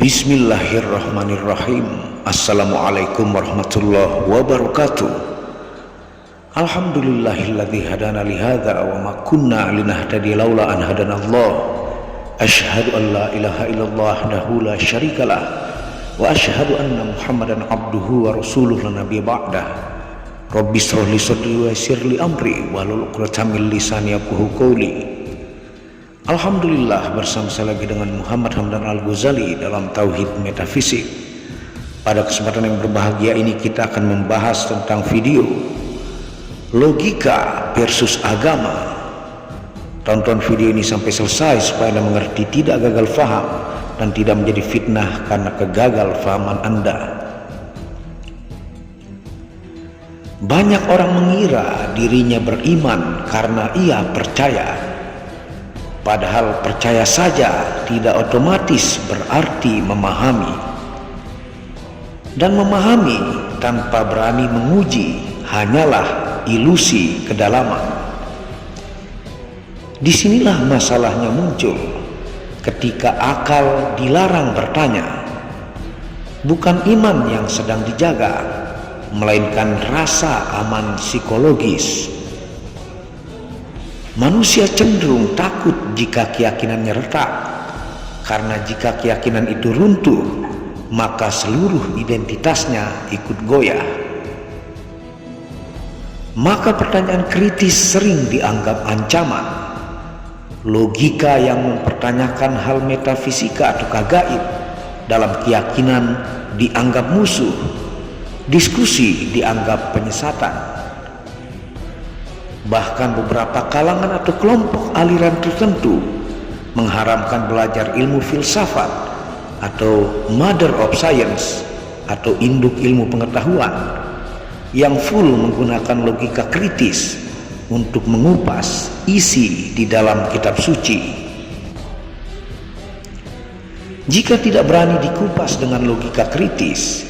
Bismillahirrahmanirrahim. Assalamualaikum warahmatullahi wabarakatuh. Alhamdulillahilladzi hadana lihadza wa ma kunna linahtadiya laula an hadanallah. Asyhadu an la ilaha illallah wahdahu la syarikalah wa asyhadu anna Muhammadan abduhu wa rasuluhu la nabiyya ba'dah. Rabbi shrah li sadri wa yassir li amri wahlul 'uqdatam min lisani yafqahu qawli. Alhamdulillah, bersama saya lagi dengan Muhammad Hamdan Al-Ghazali dalam Tauhid Metafisik. Pada kesempatan yang berbahagia ini kita akan membahas tentang video logika versus agama. Tonton video ini sampai selesai supaya Anda mengerti, tidak gagal faham dan tidak menjadi fitnah karena kegagal fahaman Anda. Banyak orang mengira dirinya beriman karena ia percaya. Padahal percaya saja tidak otomatis berarti memahami. Dan memahami tanpa berani menguji hanyalah ilusi kedalaman. Disinilah masalahnya muncul ketika akal dilarang bertanya. Bukan iman yang sedang dijaga, melainkan rasa aman psikologis. Manusia cenderung takut jika keyakinannya retak, karena jika keyakinan itu runtuh, maka seluruh identitasnya ikut goyah. Maka pertanyaan kritis sering dianggap ancaman. Logika yang mempertanyakan hal metafisika atau gaib dalam keyakinan dianggap musuh. Diskusi dianggap penyesatan. Bahkan beberapa kalangan atau kelompok aliran tertentu mengharamkan belajar ilmu filsafat atau mother of science atau induk ilmu pengetahuan yang full menggunakan logika kritis untuk mengupas isi di dalam kitab suci. Jika tidak berani dikupas dengan logika kritis,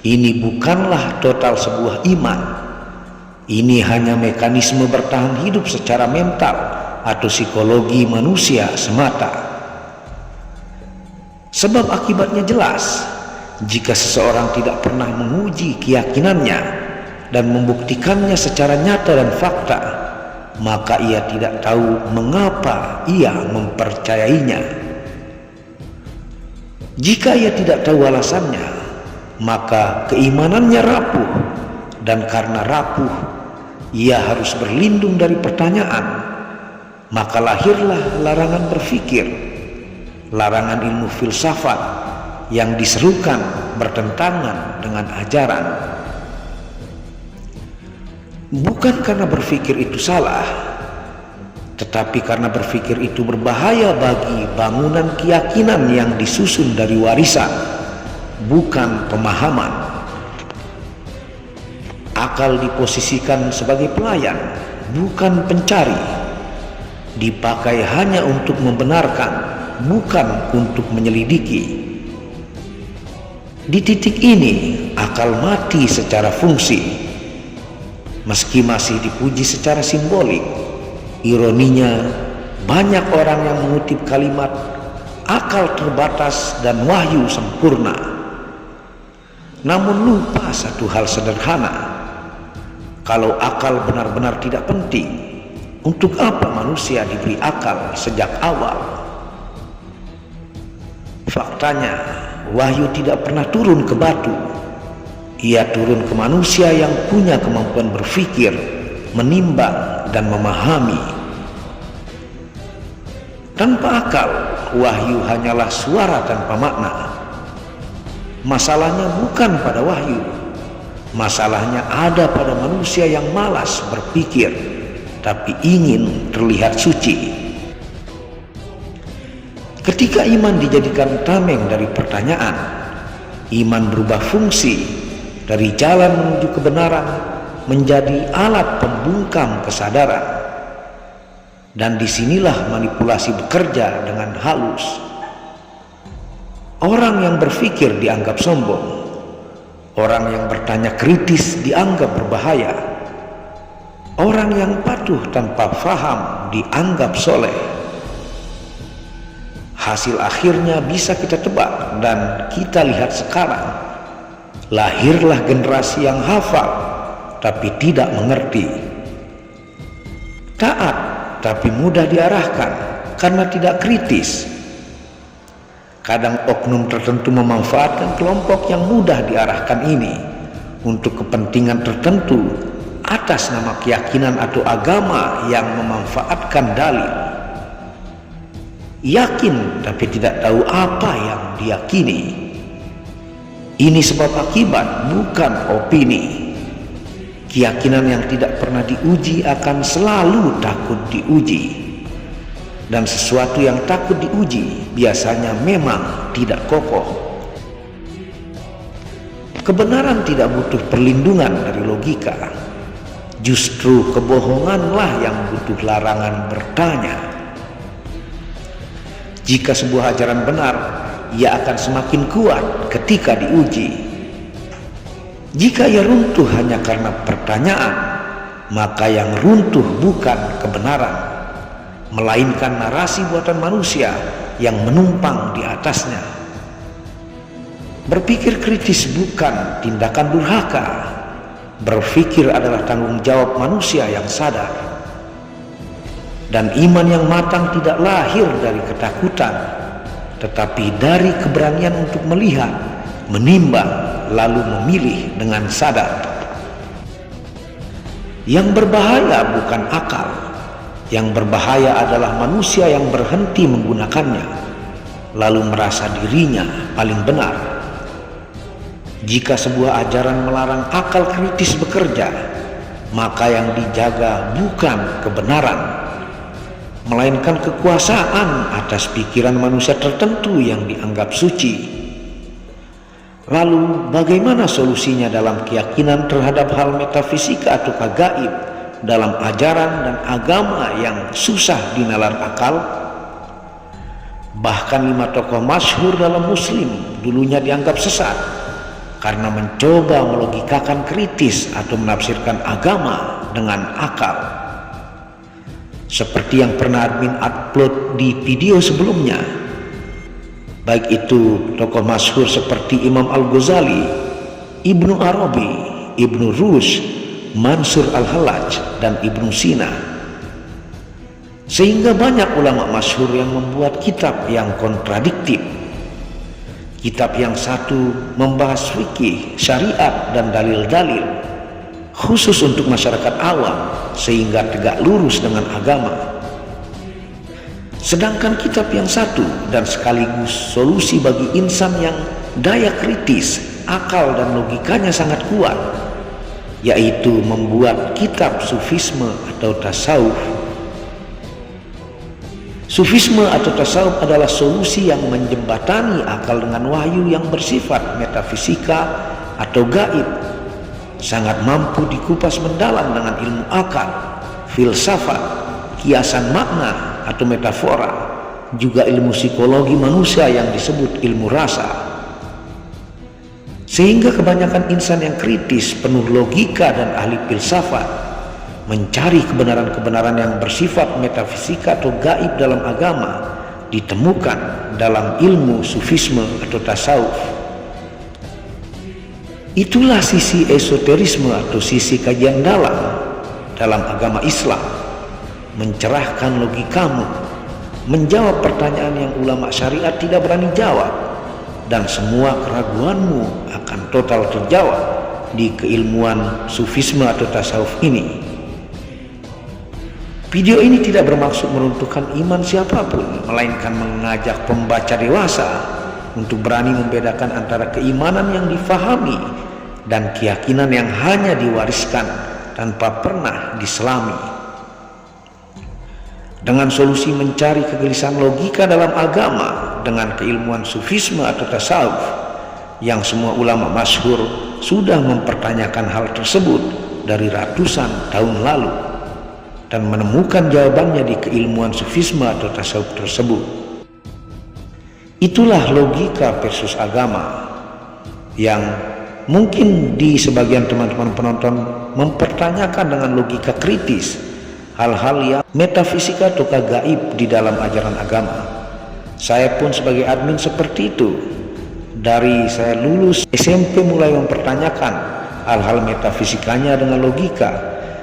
ini bukanlah total sebuah iman. Ini hanya mekanisme bertahan hidup secara mental atau psikologi manusia semata. Sebab akibatnya jelas, jika seseorang tidak pernah menguji keyakinannya dan membuktikannya secara nyata dan fakta, maka ia tidak tahu mengapa ia mempercayainya. Jika ia tidak tahu alasannya, maka keimanannya rapuh, dan karena rapuh ia harus berlindung dari pertanyaan. Maka lahirlah larangan berpikir, larangan ilmu filsafat yang diserukan bertentangan dengan ajaran. Bukan karena berpikir itu salah, tetapi karena berpikir itu berbahaya bagi bangunan keyakinan yang disusun dari warisan, bukan pemahaman. Akal diposisikan sebagai pelayan, bukan pencari. Dipakai hanya untuk membenarkan, bukan untuk menyelidiki. Di titik ini, akal mati secara fungsi. Meski masih dipuji secara simbolik, ironinya banyak orang yang mengutip kalimat akal terbatas dan wahyu sempurna, namun lupa satu hal sederhana. Kalau akal benar-benar tidak penting, untuk apa manusia diberi akal sejak awal? Faktanya, wahyu tidak pernah turun ke batu. Ia turun ke manusia yang punya kemampuan berpikir, menimbang, dan memahami. Tanpa akal, wahyu hanyalah suara tanpa makna. Masalahnya bukan pada wahyu. Masalahnya ada pada manusia yang malas berpikir, tapi ingin terlihat suci. Ketika iman dijadikan tameng dari pertanyaan, iman berubah fungsi dari jalan menuju kebenaran menjadi alat pembungkam kesadaran. Dan disinilah manipulasi bekerja dengan halus. Orang yang berpikir dianggap sombong. Orang yang bertanya kritis dianggap berbahaya. Orang yang patuh tanpa faham dianggap soleh. Hasil akhirnya bisa kita tebak dan kita lihat sekarang. Lahirlah generasi yang hafal tapi tidak mengerti, taat tapi mudah diarahkan karena tidak kritis. Kadang oknum tertentu memanfaatkan kelompok yang mudah diarahkan ini untuk kepentingan tertentu atas nama keyakinan atau agama yang memanfaatkan dalil. Yakin tapi tidak tahu apa yang diyakini. Ini sebab akibat, bukan opini. Keyakinan yang tidak pernah diuji akan selalu takut diuji. Dan sesuatu yang takut diuji biasanya memang tidak kokoh. Kebenaran tidak butuh perlindungan dari logika. Justru kebohonganlah yang butuh larangan bertanya. Jika sebuah ajaran benar, ia akan semakin kuat ketika diuji. Jika ia runtuh hanya karena pertanyaan, maka yang runtuh bukan kebenaran, melainkan narasi buatan manusia yang menumpang di atasnya. Berpikir kritis bukan tindakan durhaka. Berpikir adalah tanggung jawab manusia yang sadar. Dan iman yang matang tidak lahir dari ketakutan, tetapi dari keberanian untuk melihat, menimbang, lalu memilih dengan sadar. Yang berbahaya bukan akal. Yang berbahaya adalah manusia yang berhenti menggunakannya, lalu merasa dirinya paling benar. Jika sebuah ajaran melarang akal kritis bekerja, maka yang dijaga bukan kebenaran, melainkan kekuasaan atas pikiran manusia tertentu yang dianggap suci. Lalu bagaimana solusinya dalam keyakinan terhadap hal metafisika atau gaib dalam ajaran dan agama yang susah dinalar akal? Bahkan 5 tokoh masyhur dalam Muslim dulunya dianggap sesat karena mencoba melogikakan kritis atau menafsirkan agama dengan akal. Seperti yang pernah admin upload di video sebelumnya, baik itu tokoh masyhur seperti Imam Al-Ghazali, Ibnu Arabi, Ibnu Rushd, Mansur Al-Hallaj, dan Ibnu Sina. Sehingga banyak ulama masyhur yang membuat kitab yang kontradiktif. Kitab yang satu membahas fikih, syariat, dan dalil-dalil khusus untuk masyarakat awam sehingga tegak lurus dengan agama. Sedangkan kitab yang satu dan sekaligus solusi bagi insan yang daya kritis, akal, dan logikanya sangat kuat, yaitu membuat kitab sufisme atau tasawuf. Sufisme atau tasawuf adalah solusi yang menjembatani akal dengan wahyu yang bersifat metafisika atau gaib, sangat mampu dikupas mendalam dengan ilmu akal, filsafat, kiasan makna atau metafora, juga ilmu psikologi manusia yang disebut ilmu rasa. Sehingga kebanyakan insan yang kritis, penuh logika, dan ahli filsafat mencari kebenaran-kebenaran yang bersifat metafisika atau gaib dalam agama ditemukan dalam ilmu sufisme atau tasawuf. Itulah sisi esoterisme atau sisi kajian dalam agama Islam, mencerahkan logikamu, menjawab pertanyaan yang ulama syariat tidak berani jawab, dan semua keraguanmu akan total terjawab di keilmuan sufisme atau tasawuf ini. Video ini tidak bermaksud meruntuhkan iman siapapun, melainkan mengajak pembaca dewasa untuk berani membedakan antara keimanan yang difahami dan keyakinan yang hanya diwariskan tanpa pernah diselami. Dengan solusi mencari kegelisahan logika dalam agama dengan keilmuan sufisme atau tasawuf, yang semua ulama masyhur sudah mempertanyakan hal tersebut dari ratusan tahun lalu dan menemukan jawabannya di keilmuan sufisme atau tasawuf tersebut. Itulah logika versus agama yang mungkin di sebagian teman-teman penonton mempertanyakan dengan logika kritis hal-hal yang metafisika atau gaib di dalam ajaran agama. Saya pun sebagai admin seperti itu. Dari saya lulus SMP mulai mempertanyakan hal-hal metafisikanya dengan logika,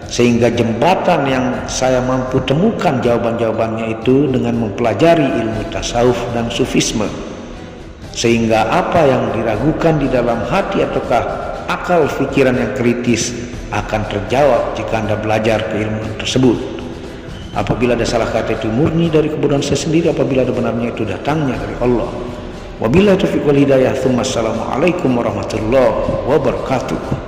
sehingga jembatan yang saya mampu temukan jawaban-jawabannya itu dengan mempelajari ilmu tasawuf dan sufisme, sehingga apa yang diragukan di dalam hati ataukah akal pikiran yang kritis akan terjawab jika Anda belajar keilmuan tersebut. Apabila ada salah kata itu murni dari kebodohan saya sendiri, apabila ada benarnya itu datangnya dari Allah. Wabillahi taufiq wal hidayah. Assalamualaikum warahmatullahi wabarakatuh.